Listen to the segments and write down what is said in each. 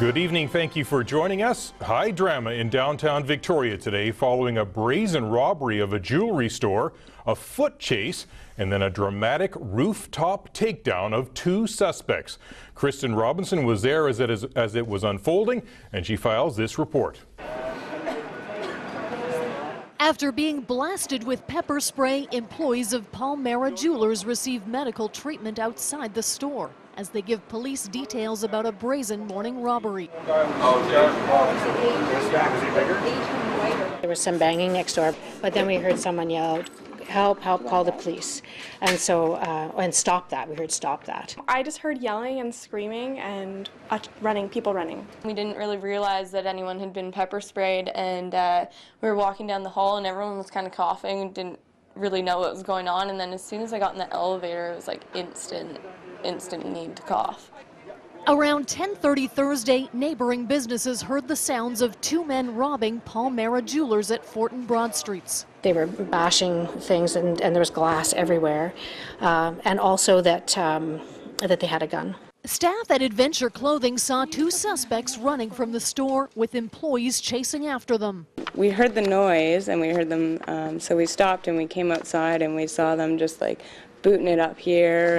Good evening. Thank you for joining us. High drama in downtown Victoria today following a brazen robbery of a jewelry store, a foot chase, and then a dramatic rooftop takedown of two suspects. Kristen Robinson was there as it was unfolding, and she files this report. After being blasted with pepper spray, employees of Palmera Jewelers received medical treatment outside the store as they give police details about a brazen morning robbery. There was some banging next door, but then we heard someone yell, "Help, help, call the police." And so, and stop that, we heard stop that. I just heard yelling and screaming and people running. We didn't really realize that anyone had been pepper sprayed, and we were walking down the hall and everyone was kind of coughing and didn't really know what was going on. And then as soon as I got in the elevator, it was like instant need to cough. Around 10:30 Thursday, neighboring businesses heard the sounds of two men robbing Palmera Jewelers at Fort and Broad Streets. They were bashing things, and there was glass everywhere, and also that they had a gun. Staff at Adventure Clothing saw two suspects running from the store with employees chasing after them. We heard the noise and we heard them, so we stopped and we came outside and we saw them just like booting it up here,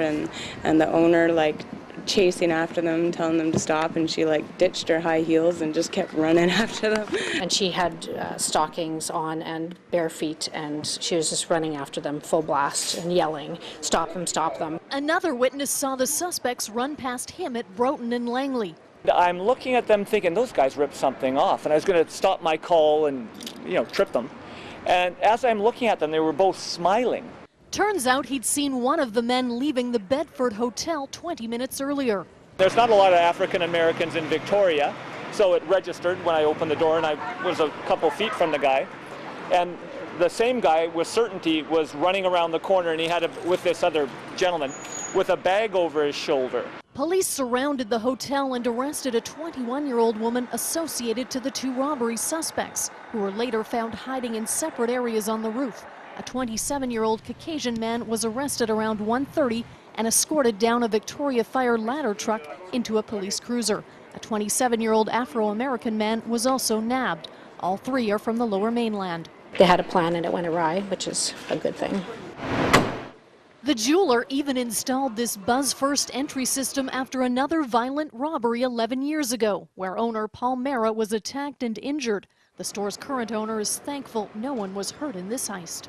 and the owner like chasing after them, telling them to stop, and she like ditched her high heels and just kept running after them. And she had stockings on and bare feet, and she was just running after them full blast and yelling, "Stop them, stop them." Another witness saw the suspects run past him at Broughton and Langley. I'm looking at them thinking those guys ripped something off, and I was going to stop my call and, trip them. And as I'm looking at them, they were both smiling. Turns out he'd seen one of the men leaving the Bedford Hotel 20 minutes earlier. There's not a lot of African Americans in Victoria, so it registered when I opened the door, and I was a couple feet from the guy. And the same guy with certainty was running around the corner, and he had with this other gentleman with a bag over his shoulder. Police surrounded the hotel and arrested a 21-year-old woman associated to the two robbery suspects, who were later found hiding in separate areas on the roof. A 27-year-old Caucasian man was arrested around 1:30 and escorted down a Victoria Fire ladder truck into a police cruiser. A 27-year-old Afro-American man was also nabbed. All three are from the Lower Mainland. They had a plan and it went awry, which is a good thing. The jeweler even installed this buzz-first entry system after another violent robbery 11 years ago, where owner Palmera was attacked and injured. The store's current owner is thankful no one was hurt in this heist.